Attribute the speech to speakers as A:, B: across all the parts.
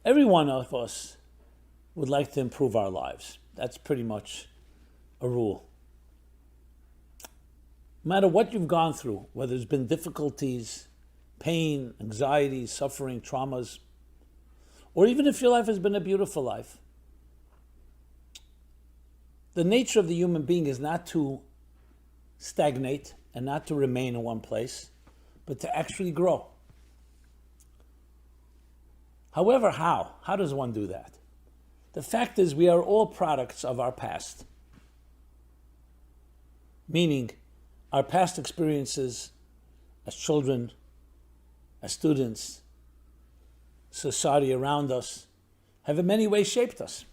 A: Every one of us would like to improve our lives. That's pretty much a rule. No matter what you've gone through, whether there's been difficulties, pain, anxiety, suffering, traumas, or even if your life has been a beautiful life, the nature of the human being is not to stagnate and not to remain in one place, but to actually grow. However, how? How does one do that? The fact is, we are all products of our past. Meaning, our past experiences as children, as students, society around us, have in many ways shaped us.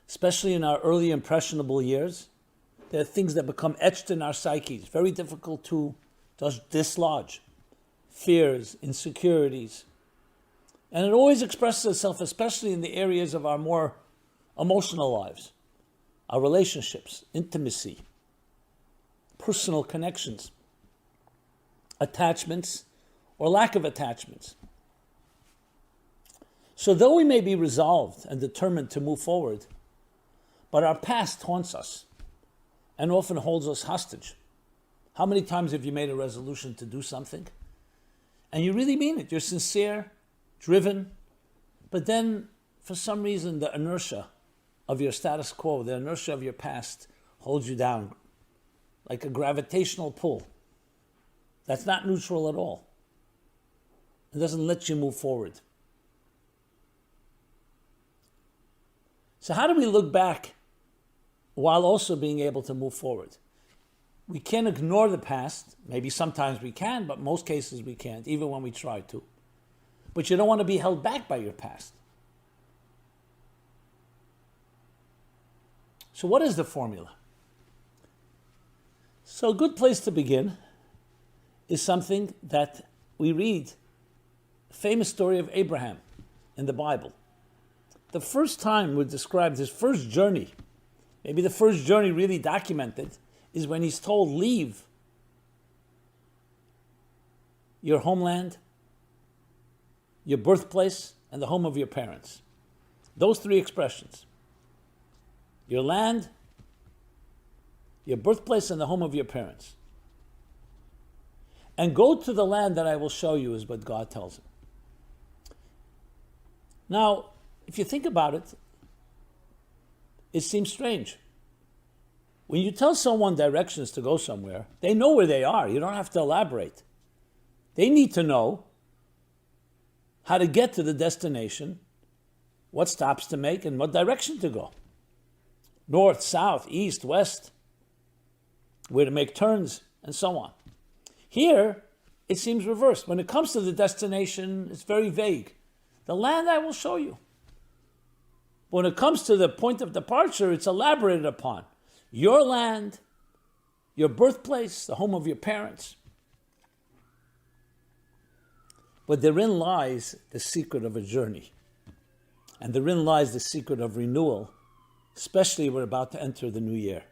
A: Especially in our early impressionable years, there are things that become etched in our psyches, very difficult to just dislodge. Fears, insecurities. And it always expresses itself, especially in the areas of our more emotional lives, our relationships, intimacy, personal connections, attachments, or lack of attachments. So though we may be resolved and determined to move forward, but our past haunts us and often holds us hostage. How many times have you made a resolution to do something and you really mean it? You're sincere, driven, but then for some reason the inertia of your status quo, the inertia of your past holds you down like a gravitational pull. That's not neutral at all. It doesn't let you move forward. So how do we look back while also being able to move forward? We can't ignore the past. Maybe sometimes we can, but most cases we can't, even when we try to. But you don't want to be held back by your past. So what is the formula? So a good place to begin is something that we read, the famous story of Abraham in the Bible. The first time we're described his first journey, maybe the first journey really documented, is when he's told, leave your homeland, your birthplace, and the home of your parents. Those three expressions. Your land, your birthplace, and the home of your parents. And go to the land that I will show you, is what God tells him. Now, if you think about it, it seems strange. When you tell someone directions to go somewhere, they know where they are. You don't have to elaborate. They need to know how to get to the destination, what stops to make, and what direction to go. North, south, east, west, where to make turns, and so on. Here, it seems reversed. When it comes to the destination, it's very vague. The land I will show you. When it comes to the point of departure, it's elaborated upon. Your land, your birthplace, the home of your parents. But therein lies the secret of a journey. And therein lies the secret of renewal, especially we're about to enter the new year.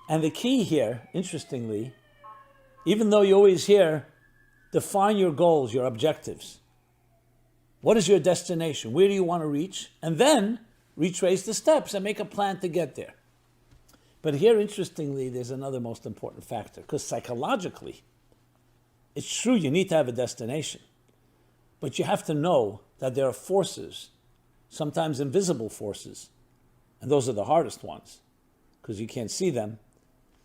A: And the key here, interestingly, even though you always hear, define your goals, your objectives. What is your destination? Where do you want to reach? And then retrace the steps and make a plan to get there. But here, interestingly, there's another most important factor, because psychologically, it's true you need to have a destination, but you have to know that there are forces, sometimes invisible forces, and those are the hardest ones, because you can't see them,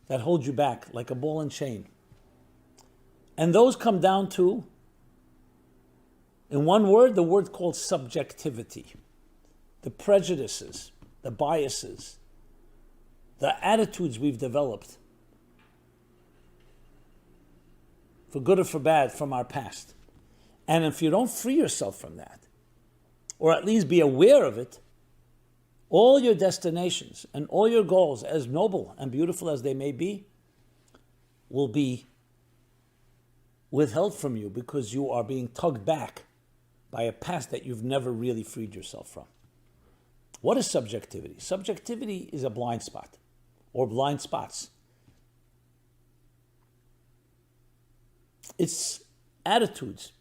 A: that hold you back like a ball and chain. And those come down to, in one word, the word called subjectivity. The prejudices, the biases, the attitudes we've developed, for good or for bad, from our past. And if you don't free yourself from that, or at least be aware of it, all your destinations and all your goals, as noble and beautiful as they may be, will be withheld from you because you are being tugged back by a past that you've never really freed yourself from. What is subjectivity? Subjectivity is a blind spot, or blind spots. It's attitudes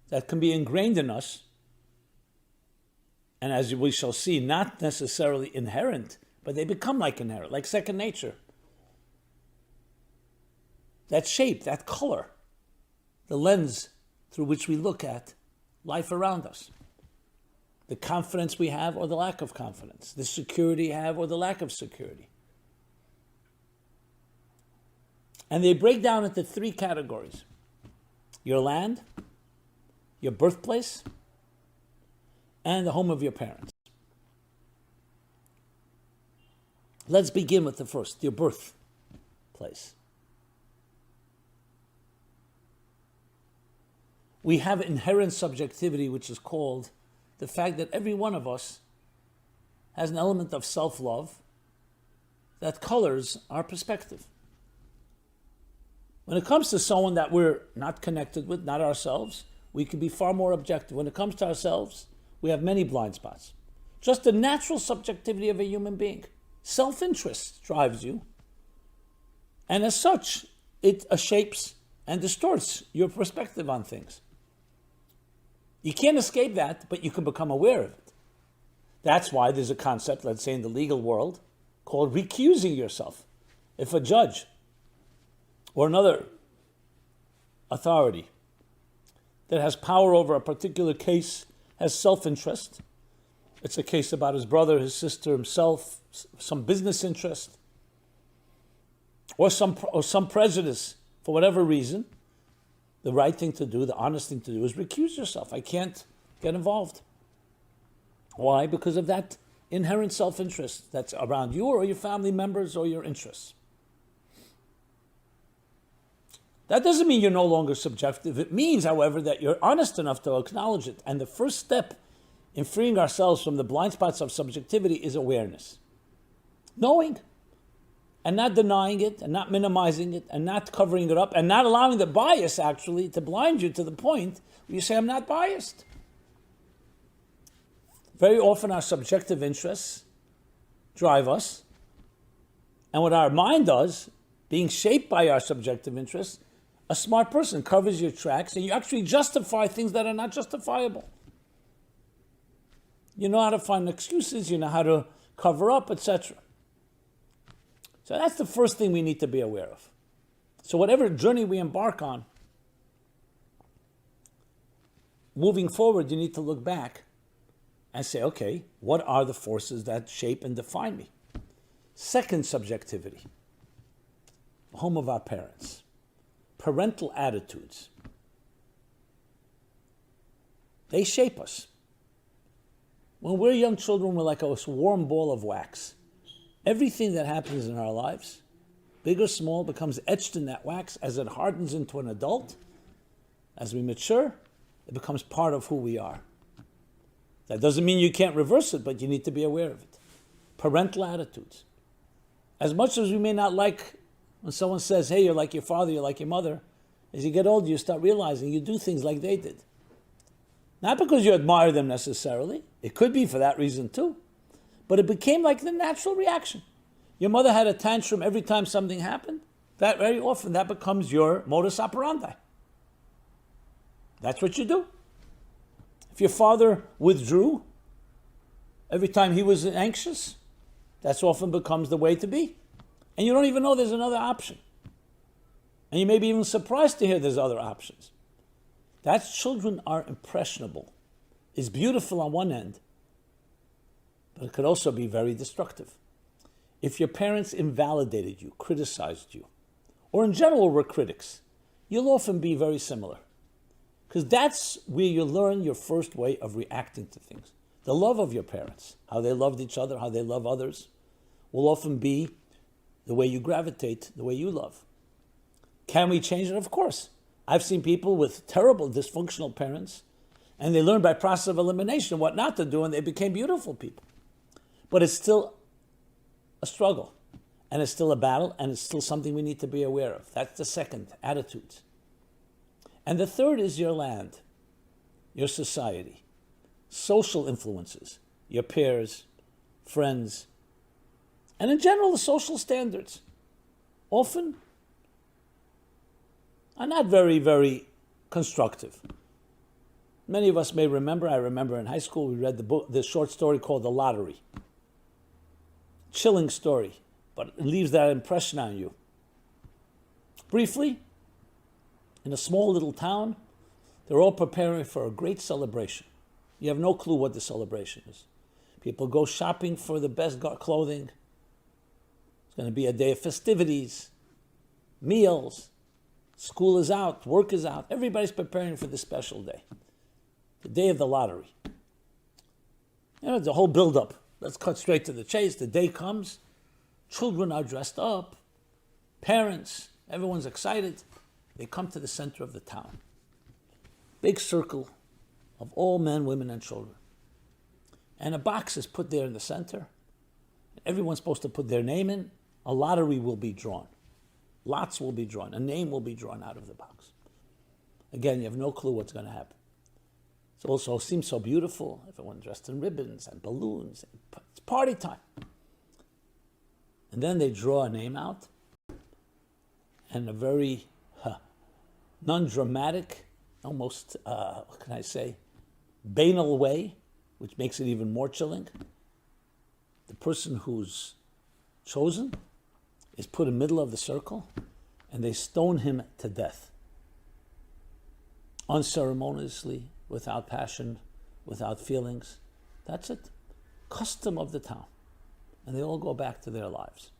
A: that can be ingrained in us, and as we shall see, not necessarily inherent, but they become like inherent, like second nature. That shape, that color, the lens through which we look at life around us. The confidence we have or the lack of confidence. The security you have or the lack of security. And they break down into three categories. Your land, your birthplace, and the home of your parents. Let's begin with the first, your birthplace. We have inherent subjectivity, which is called the fact that every one of us has an element of self-love that colors our perspective. When it comes to someone that we're not connected with, not ourselves, we can be far more objective. When it comes to ourselves, we have many blind spots. Just the natural subjectivity of a human being. Self-interest drives you. And as such, it shapes and distorts your perspective on things. You can't escape that, but you can become aware of it. That's why there's a concept, let's say in the legal world, called recusing yourself. If a judge or another authority that has power over a particular case has self-interest, it's a case about his brother, his sister, himself, some business interest, or some prejudice for whatever reason, the right thing to do, the honest thing to do is recuse yourself. I can't get involved. Why? Because of that inherent self-interest that's around you or your family members or your interests. That doesn't mean you're no longer subjective. It means, however, that you're honest enough to acknowledge it. And the first step in freeing ourselves from the blind spots of subjectivity is awareness. Knowing. And not denying it, and not minimizing it, and not covering it up, and not allowing the bias, actually, to blind you to the point where you say, I'm not biased. Very often our subjective interests drive us. And what our mind does, being shaped by our subjective interests, a smart person covers your tracks, and you actually justify things that are not justifiable. You know how to find excuses, you know how to cover up, etc. So that's the first thing we need to be aware of. So whatever journey we embark on, moving forward, you need to look back and say, okay, what are the forces that shape and define me? Second, subjectivity. Home of our parents. Parental attitudes. They shape us. When we're young children, we're like a warm ball of wax. Everything that happens in our lives, big or small, becomes etched in that wax as it hardens into an adult. As we mature, it becomes part of who we are. That doesn't mean you can't reverse it, but you need to be aware of it. Parental attitudes. As much as we may not like when someone says, hey, you're like your father, you're like your mother, as you get older, you start realizing you do things like they did. Not because you admire them necessarily. It could be for that reason too. But it became like the natural reaction. Your mother had a tantrum every time something happened. That very often, that becomes your modus operandi. That's what you do. If your father withdrew every time he was anxious, that's often becomes the way to be. And you don't even know there's another option. And you may be even surprised to hear there's other options. That children are impressionable is beautiful on one end, but it could also be very destructive. If your parents invalidated you, criticized you, or in general were critics, you'll often be very similar. Because that's where you learn your first way of reacting to things. The love of your parents, how they loved each other, how they love others, will often be the way you gravitate, the way you love. Can we change it? Of course. I've seen people with terrible dysfunctional parents, and they learned by process of elimination what not to do, and they became beautiful people. But it's still a struggle, and it's still a battle, and it's still something we need to be aware of. That's the second, attitudes. And the third is your land, your society, social influences, your peers, friends, and in general, the social standards often are not very, very constructive. Many of us may remember, I remember in high school we read the short story called The Lottery. Chilling story, but it leaves that impression on you. Briefly, in a small little town, they're all preparing for a great celebration. You have no clue what the celebration is. People go shopping for the best clothing. It's going to be a day of festivities, meals. School is out, work is out. Everybody's preparing for this special day. The day of the lottery. The whole build-up. Let's cut straight to the chase. The day comes. Children are dressed up. Parents, everyone's excited. They come to the center of the town. Big circle of all men, women, and children. And a box is put there in the center. Everyone's supposed to put their name in. A lottery will be drawn. Lots will be drawn. A name will be drawn out of the box. Again, you have no clue what's going to happen. It also seems so beautiful. Everyone dressed in ribbons and balloons. It's party time. And then they draw a name out. And a very non-dramatic, almost, what can I say, banal way, which makes it even more chilling. The person who's chosen is put in the middle of the circle, and they stone him to death. Unceremoniously, without passion, without feelings. That's it. Custom of the town. And they all go back to their lives.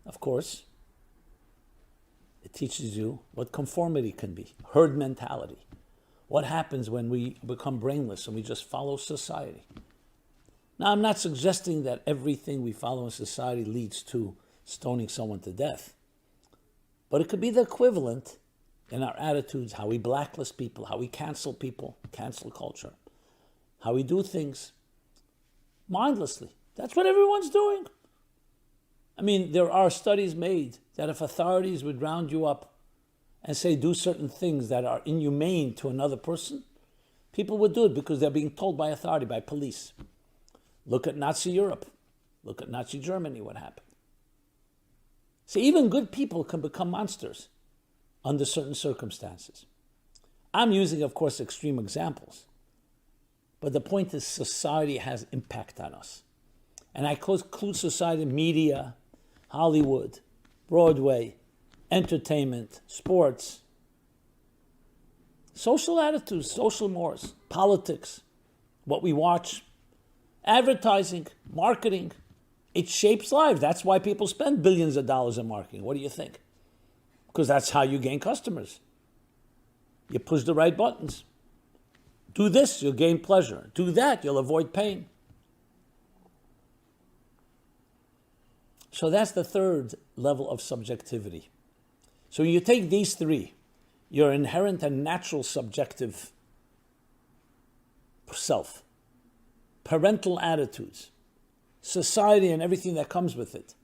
A: Of course, it teaches you what conformity can be, herd mentality. What happens when we become brainless and we just follow society? Now, I'm not suggesting that everything we follow in society leads to stoning someone to death. But it could be the equivalent in our attitudes, how we blacklist people, how we cancel people, cancel culture, how we do things mindlessly. That's what everyone's doing. I mean, there are studies made that if authorities would round you up and say do certain things that are inhumane to another person, people would do it because they're being told by authority, by police. Look at Nazi Europe. Look at Nazi Germany, what happened. See, even good people can become monsters under certain circumstances. I'm using, of course, extreme examples. But the point is society has impact on us. And I include society, media, Hollywood, Broadway, entertainment, sports, social attitudes, social mores, politics, what we watch, advertising, marketing. It shapes lives. That's why people spend billions of dollars in marketing. What do you think? Because that's how you gain customers. You push the right buttons. Do this, you'll gain pleasure. Do that, you'll avoid pain. So that's the third level of subjectivity. So you take these three, your inherent and natural subjective self, parental attitudes, society and everything that comes with it.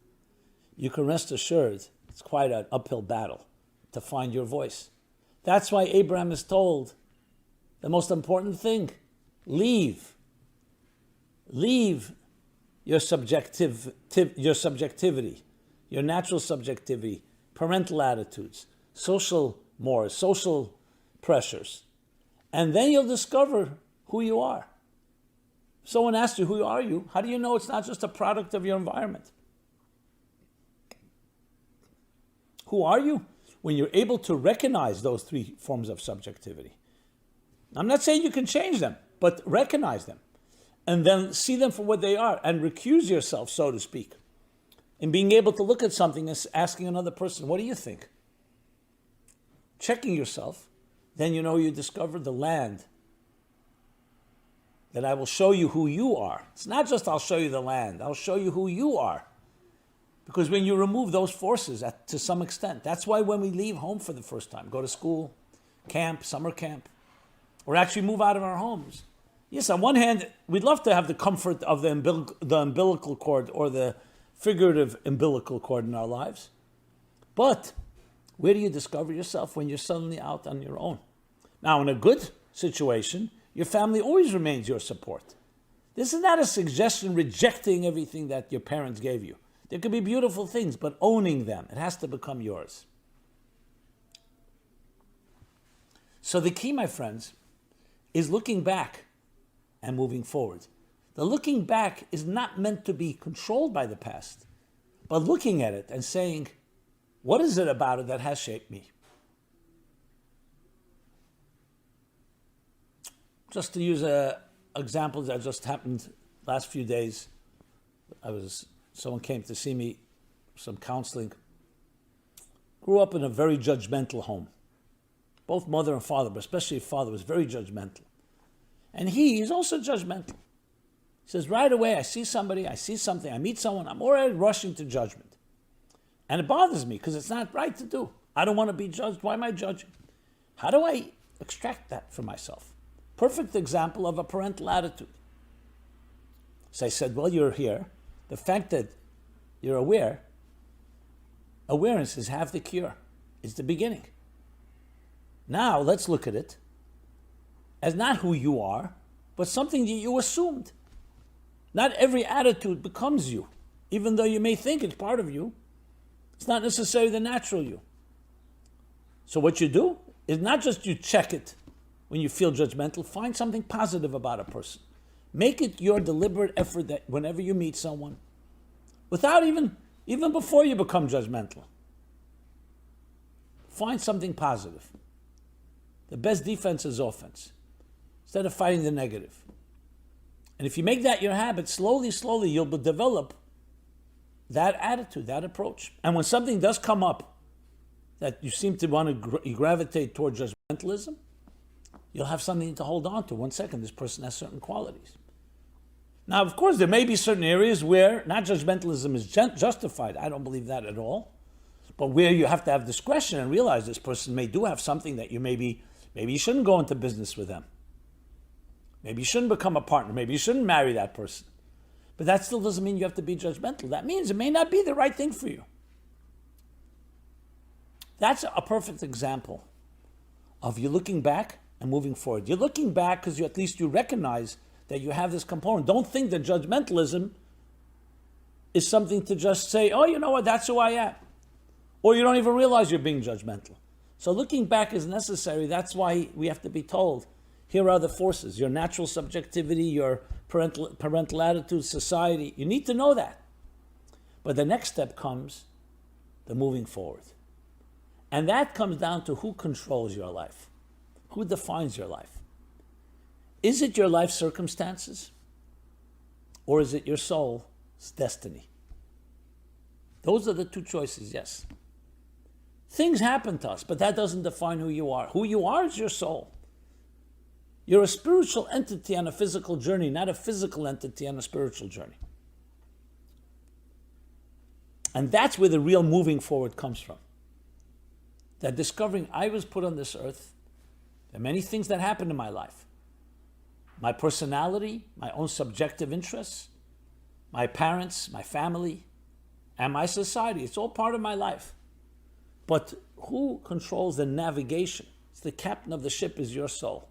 A: You can rest assured it's quite an uphill battle to find your voice. That's why Abraham is told the most important thing, leave your subjectivity, your natural subjectivity, parental attitudes, social mores, social pressures. And then you'll discover who you are. If someone asks you, who are you? How do you know it's not just a product of your environment? Who are you? When you're able to recognize those three forms of subjectivity. I'm not saying you can change them, but recognize them. And then see them for what they are and recuse yourself, so to speak, in being able to look at something and asking another person, what do you think? Checking yourself, then you discover the land that I will show you who you are. It's not just I'll show you the land, I'll show you who you are. Because when you remove those forces to some extent, that's why when we leave home for the first time, go to school, camp, summer camp, or actually move out of our homes. Yes, on one hand, we'd love to have the comfort of the umbilical cord or the figurative umbilical cord in our lives. But where do you discover yourself when you're suddenly out on your own? Now, in a good situation, your family always remains your support. This is not a suggestion rejecting everything that your parents gave you. There could be beautiful things, but owning them, it has to become yours. So the key, my friends, is looking back and moving forward. The looking back is not meant to be controlled by the past, but looking at it and saying, what is it about it that has shaped me? Just to use an example that just happened last few days, someone came to see me, some counseling. Grew up in a very judgmental home. Both mother and father, but especially father, was very judgmental. And he's also judgmental. He says, right away, I see somebody, I see something, I meet someone, I'm already rushing to judgment. And it bothers me because it's not right to do. I don't want to be judged. Why am I judging? How do I extract that for myself? Perfect example of a parental attitude. So I said, well, you're here. The fact that you're aware, awareness is half the cure. It's the beginning. Now let's look at it as not who you are, but something that you assumed. Not every attitude becomes you. Even though you may think it's part of you, it's not necessarily the natural you. So what you do is not just you check it when you feel judgmental, find something positive about a person. Make it your deliberate effort that whenever you meet someone, without even before you become judgmental, find something positive. The best defense is offense, instead of fighting the negative. And if you make that your habit, slowly, you'll develop that attitude, that approach. And when something does come up that you seem to want to gravitate toward judgmentalism, you'll have something to hold on to. 1 second, this person has certain qualities. Now, of course, there may be certain areas where not judgmentalism is justified. I don't believe that at all. But where you have to have discretion and realize this person may do have something that you maybe you shouldn't go into business with them. Maybe you shouldn't become a partner. Maybe you shouldn't marry that person. But that still doesn't mean you have to be judgmental. That means it may not be the right thing for you. That's a perfect example of you looking back and moving forward. You're looking back because at least you recognize that you have this component. Don't think that judgmentalism is something to just say, oh, you know what, that's who I am. Or you don't even realize you're being judgmental. So looking back is necessary. That's why we have to be told, here are the forces, your natural subjectivity, your parental attitude, society. You need to know that. But the next step comes the moving forward. And that comes down to who controls your life. Who defines your life? Is it your life circumstances? Or is it your soul's destiny? Those are the two choices, yes. Things happen to us, but that doesn't define who you are. Who you are is your soul. You're a spiritual entity on a physical journey, not a physical entity on a spiritual journey. And that's where the real moving forward comes from. That discovering I was put on this earth, there are many things that happened in my life. My personality, my own subjective interests, my parents, my family, and my society. It's all part of my life. But who controls the navigation? It's the captain of the ship is your soul.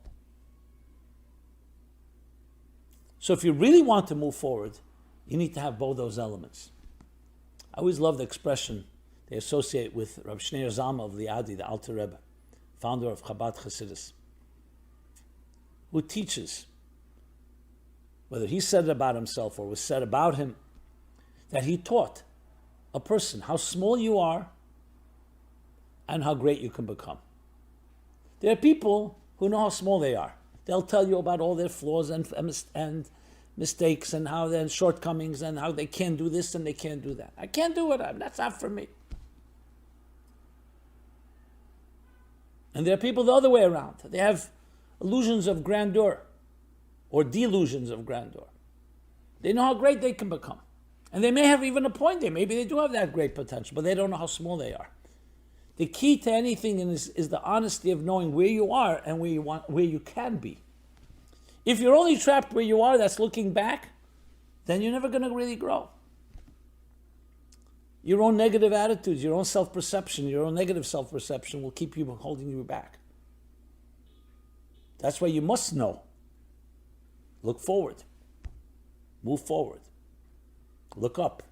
A: So if you really want to move forward, you need to have both those elements. I always love the expression they associate with Rabbi Shneur Zalman of Liadi, the Alter Rebbe, founder of Chabad Hasidus, who teaches, whether he said it about himself or was said about him, that he taught a person how small you are and how great you can become. There are people who know how small they are. They'll tell you about all their flaws and mistakes and how their shortcomings and how they can't do this and they can't do that. I can't do it. That's not for me. And there are people the other way around. They have illusions of grandeur or delusions of grandeur. They know how great they can become. And they may have even a point there. Maybe they do have that great potential, but they don't know how small they are. The key to anything is the honesty of knowing where you are and where you can be. If you're only trapped where you are, that's looking back, then you're never going to really grow. Your own negative attitudes, your own self-perception, your own negative self-perception will keep you holding you back. That's why you must know. Look forward. Move forward. Look up.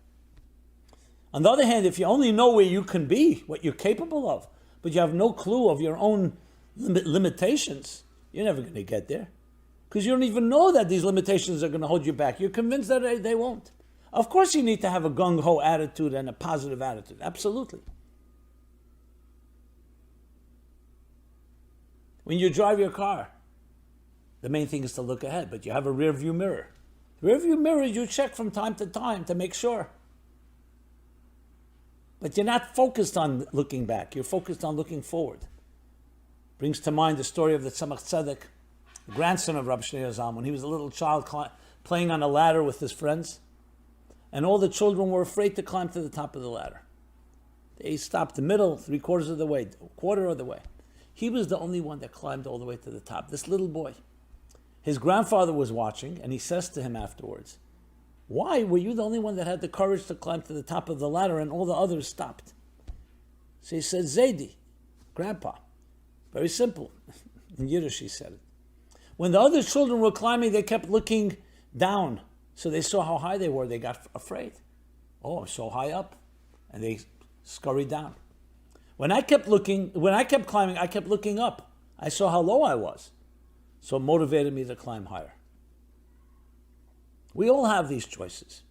A: On the other hand, if you only know where you can be, what you're capable of, but you have no clue of your own limitations, you're never going to get there. Because you don't even know that these limitations are going to hold you back. You're convinced that they won't. Of course you need to have a gung-ho attitude and a positive attitude. Absolutely. When you drive your car, the main thing is to look ahead, but you have a rear view mirror. The rear view mirror you check from time to make sure. But you're not focused on looking back. You're focused on looking forward. Brings to mind the story of the Tzemach Tzedek, the grandson of Rabbi Shneur Zalman. He was a little child playing on a ladder with his friends, and all the children were afraid to climb to the top of the ladder. They stopped the middle, 3/4 of the way, quarter of the way. He was the only one that climbed all the way to the top, this little boy. His grandfather was watching, and he says to him afterwards, "Why were you the only one that had the courage to climb to the top of the ladder and all the others stopped?" So he said, "Zaidi, Grandpa." Very simple. In Yiddish he said it. When the other children were climbing, they kept looking down. So they saw how high they were. They got afraid. Oh, I'm so high up. And they scurried down. When I kept climbing, I kept looking up. I saw how low I was. So it motivated me to climb higher. We all have these choices.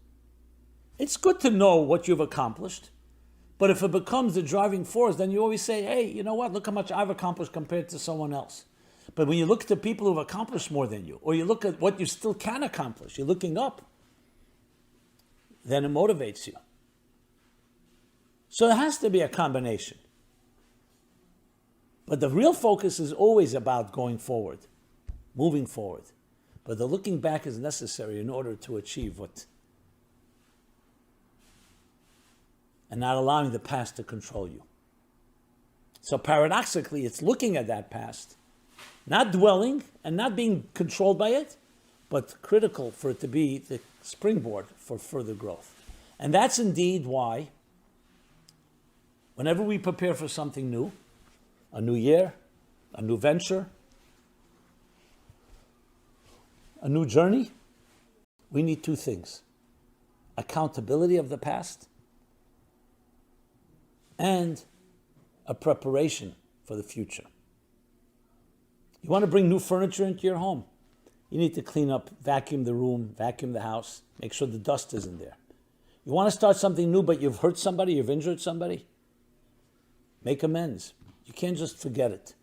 A: It's good to know what you've accomplished, but if it becomes the driving force, then you always say, hey, you know what, look how much I've accomplished compared to someone else. But when you look at the people who've accomplished more than you, or you look at what you still can accomplish, you're looking up, then it motivates you. So there has to be a combination. But the real focus is always about going forward, moving forward. But the looking back is necessary in order to achieve what, and not allowing the past to control you. So paradoxically, it's looking at that past, not dwelling and not being controlled by it, but critical for it to be the springboard for further growth. And that's indeed why, whenever we prepare for something new, a new year, a new venture, a new journey, we need two things: accountability of the past and a preparation for the future. You want to bring new furniture into your home, you need to clean up, vacuum the room, vacuum the house, make sure the dust isn't there. You want to start something new, but you've hurt somebody, you've injured somebody, make amends. You can't just forget it.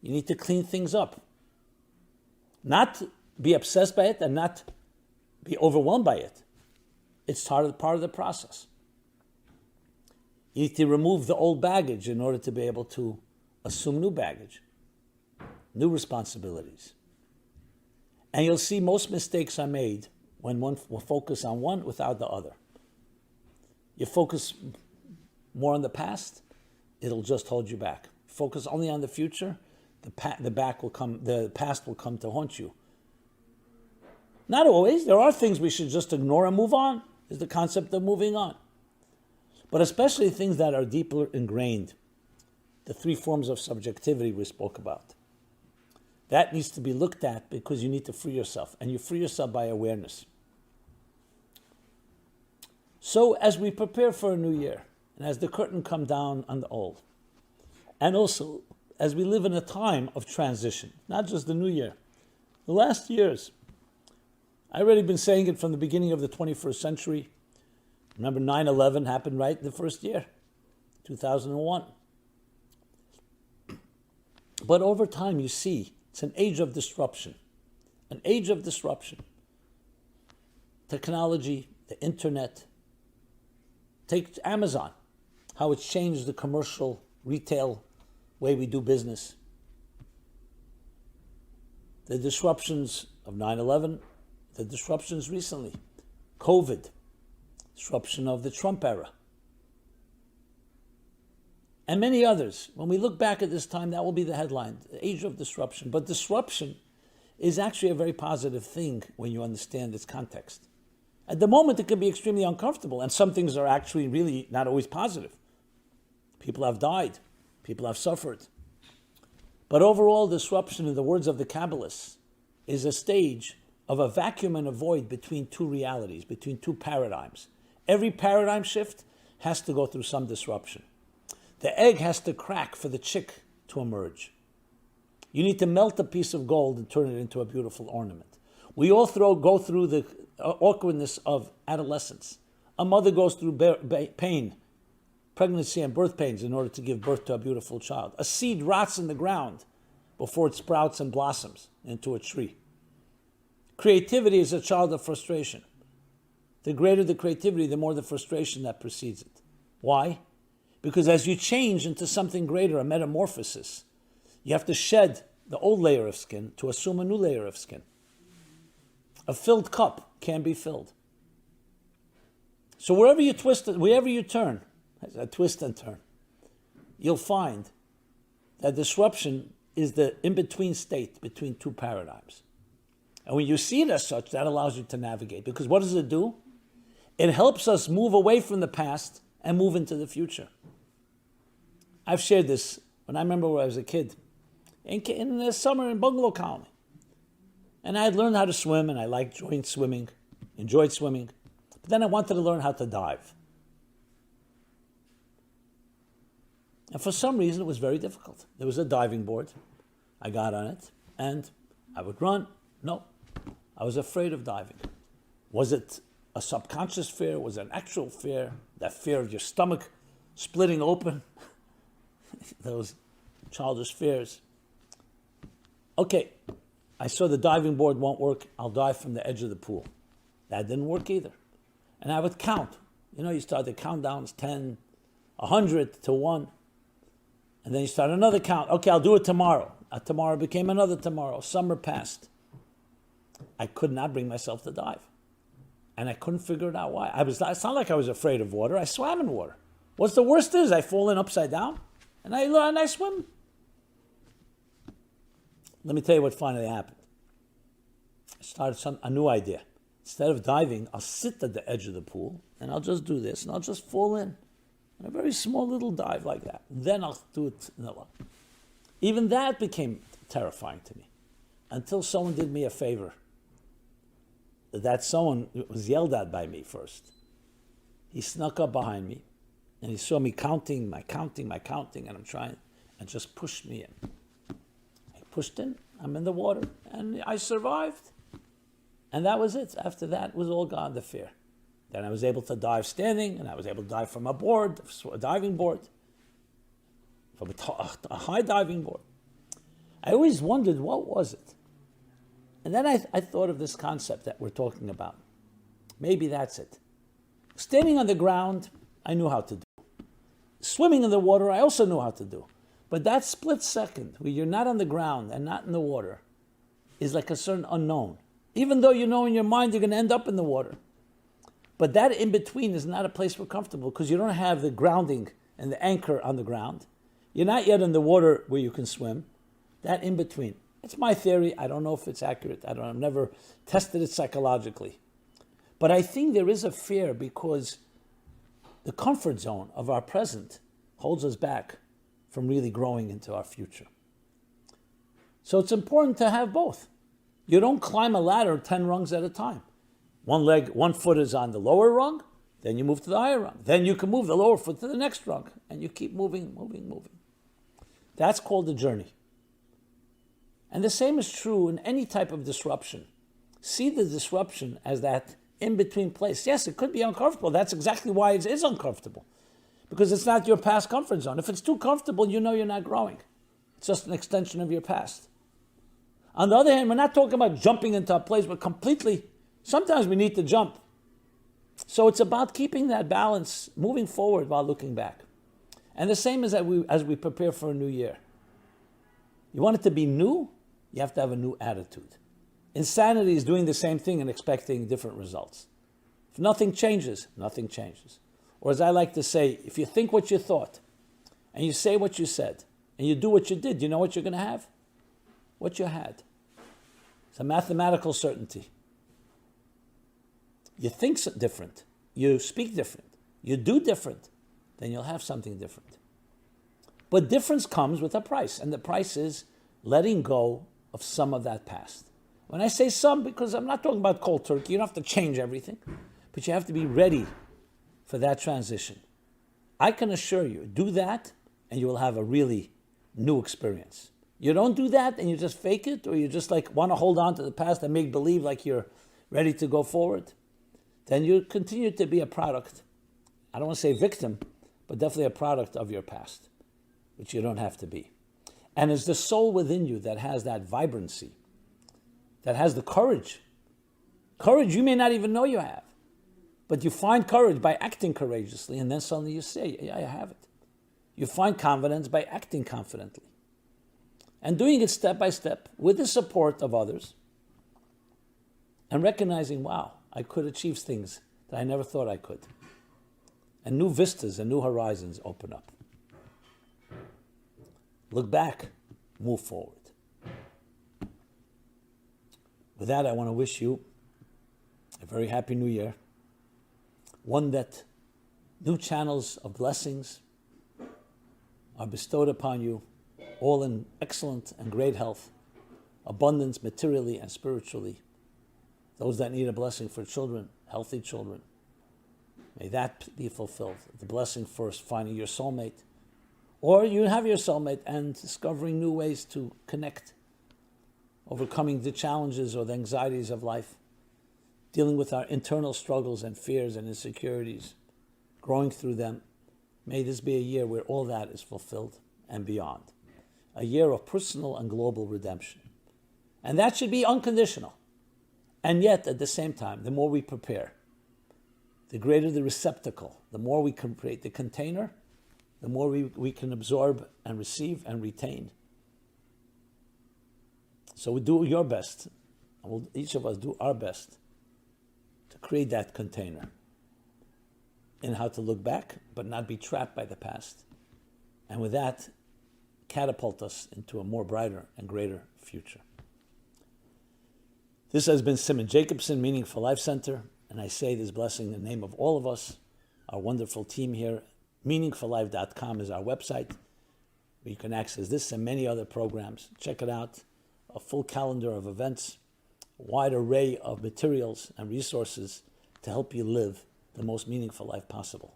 A: You need to clean things up. Not be obsessed by it and not be overwhelmed by it. It's part of the process. You need to remove the old baggage in order to be able to assume new baggage, new responsibilities. And you'll see most mistakes are made when one will focus on one without the other. You focus more on the past, it'll just hold you back. Focus only on the future, the past will come to haunt you. Not always. There are things we should just ignore and move on. Is the concept of moving on. But especially things that are deeper ingrained. The three forms of subjectivity we spoke about. That needs to be looked at because you need to free yourself. And you free yourself by awareness. So as we prepare for a new year, and as the curtain comes down on the old, and also as we live in a time of transition, not just the new year, the last years, I've already been saying it from the beginning of the 21st century. Remember 9/11 happened right the first year, 2001. But over time you see, it's an age of disruption. An age of disruption. Technology, the internet. Take Amazon, how it's changed the commercial, retail way we do business. The disruptions of 9/11, the disruptions recently, COVID, disruption of the Trump era, and many others. When we look back at this time, that will be the headline, the age of disruption. But disruption is actually a very positive thing when you understand its context. At the moment, it can be extremely uncomfortable, and some things are actually really not always positive. People have died, people have suffered. But overall, disruption, in the words of the Kabbalists, is a stage of a vacuum and a void between two realities, between two paradigms. Every paradigm shift has to go through some disruption. The egg has to crack for the chick to emerge. You need to melt a piece of gold and turn it into a beautiful ornament. We all go through the awkwardness of adolescence. A mother goes through pain, pregnancy and birth pains in order to give birth to a beautiful child. A seed rots in the ground before it sprouts and blossoms into a tree. Creativity is a child of frustration. The greater the creativity, the more the frustration that precedes it. Why? Because as you change into something greater, a metamorphosis, you have to shed the old layer of skin to assume a new layer of skin. A filled cup can be filled. So wherever you turn, a twist and turn, you'll find that disruption is the in-between state between two paradigms. And when you see it as such, that allows you to navigate. Because what does it do? It helps us move away from the past and move into the future. I've shared this when I remember when I was a kid, in the summer in Bungalow Colony. And I had learned how to swim, and I enjoyed swimming. But then I wanted to learn how to dive. And for some reason, it was very difficult. There was a diving board. I got on it, and I would run. No, I was afraid of diving. Was it a subconscious fear? Was it an actual fear? That fear of your stomach splitting open? Those childish fears. Okay, I saw the diving board won't work. I'll dive from the edge of the pool. That didn't work either. And I would count. You start the countdowns, 10, 100 to 1. And then you start another count. Okay, I'll do it tomorrow. Tomorrow became another tomorrow. Summer passed. I could not bring myself to dive. And I couldn't figure it out why. It's not like I was afraid of water. I swam in water. What's the worst is I fall in upside down and I swim. Let me tell you what finally happened. I started a new idea. Instead of diving, I'll sit at the edge of the pool and I'll just do this and I'll just fall in a very small little dive like that. Then I'll do it. Even that became terrifying to me until someone did me a favor. That someone was yelled at by me first. He snuck up behind me and he saw me counting, and I'm trying, and just pushed me in. I pushed in, I'm in the water, and I survived. And that was it. After that, it was all gone, the fear. Then I was able to dive standing, and I was able to dive from a board, a diving board, from a high diving board. I always wondered, what was it? And then I thought of this concept that we're talking about. Maybe that's it. Standing on the ground, I knew how to do. Swimming in the water, I also knew how to do. But that split second where you're not on the ground and not in the water is like a certain unknown. Even though you know in your mind you're going to end up in the water. But that in between is not a place we're comfortable because you don't have the grounding and the anchor on the ground. You're not yet in the water where you can swim. That in between. It's my theory. I don't know if it's accurate. I've never tested it psychologically. But I think there is a fear because the comfort zone of our present holds us back from really growing into our future. So it's important to have both. You don't climb a ladder 10 rungs at a time. One foot is on the lower rung, then you move to the higher rung. Then you can move the lower foot to the next rung, and you keep moving. That's called the journey. And the same is true in any type of disruption. See the disruption as that in-between place. Yes, it could be uncomfortable. That's exactly why it is uncomfortable. Because it's not your past comfort zone. If it's too comfortable, you know you're not growing. It's just an extension of your past. On the other hand, we're not talking about jumping into a place, but sometimes we need to jump. So it's about keeping that balance, moving forward while looking back. And the same as we prepare for a new year. You want it to be new, you have to have a new attitude. Insanity is doing the same thing and expecting different results. If nothing changes, nothing changes. Or as I like to say, if you think what you thought, and you say what you said, and you do what you did, you know what you're going to have? What you had. It's a mathematical certainty. You think different, you speak different, you do different, then you'll have something different. But difference comes with a price, and the price is letting go of some of that past. When I say some, because I'm not talking about cold turkey, you don't have to change everything, but you have to be ready for that transition. I can assure you, do that, and you will have a really new experience. You don't do that and you just fake it, or you just like want to hold on to the past and make believe like you're ready to go forward, then you continue to be a product. I don't want to say victim, but definitely a product of your past, which you don't have to be. And it's the soul within you that has that vibrancy, that has the courage. Courage you may not even know you have, but you find courage by acting courageously, and then suddenly you say, yeah, I have it. You find confidence by acting confidently and doing it step by step with the support of others and recognizing, wow, I could achieve things that I never thought I could. And new vistas and new horizons open up. Look back, move forward. With that, I want to wish you a very happy new year. One that new channels of blessings are bestowed upon you, all in excellent and great health, abundance materially and spiritually. Those that need a blessing for children, healthy children, may that be fulfilled. The blessing first, finding your soulmate, or you have your soulmate and discovering new ways to connect, overcoming the challenges or the anxieties of life, dealing with our internal struggles and fears and insecurities, growing through them. May this be a year where all that is fulfilled and beyond. A year of personal and global redemption. And that should be unconditional. And yet, at the same time, the more we prepare, the greater the receptacle, the more we can create the container, the more we can absorb and receive and retain. So we do your best, and we'll each of us do our best to create that container in how to look back, but not be trapped by the past. And with that, catapult us into a more brighter and greater future. This has been Simon Jacobson, Meaningful Life Center, and I say this blessing in the name of all of us, our wonderful team here. MeaningfulLife.com is our website, where you can access this and many other programs. Check it out, a full calendar of events, a wide array of materials and resources to help you live the most meaningful life possible,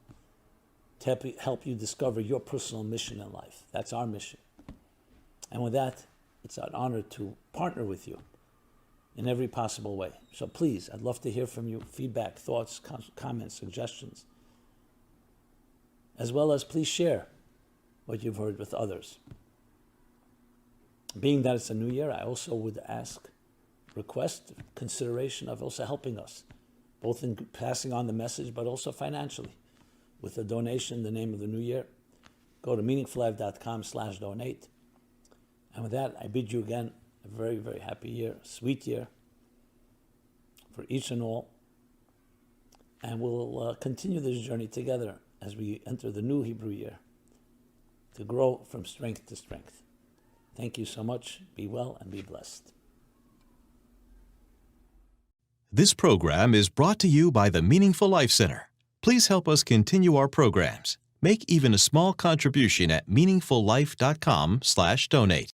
A: to help you discover your personal mission in life. That's our mission. And with that, it's an honor to partner with you in every possible way. So please, I'd love to hear from you, feedback, thoughts, comments, suggestions, as well as please share what you've heard with others. Being that it's a new year, I also would request consideration of also helping us, both in passing on the message, but also financially. With a donation in the name of the new year, go to meaningfullife.com/donate. And with that, I bid you again a very, very happy year, sweet year for each and all. And we'll continue this journey together as we enter the new Hebrew year to grow from strength to strength. Thank you so much. Be well and be blessed.
B: This program is brought to you by the Meaningful Life Center. Please help us continue our programs. Make even a small contribution at meaningfullife.com/donate.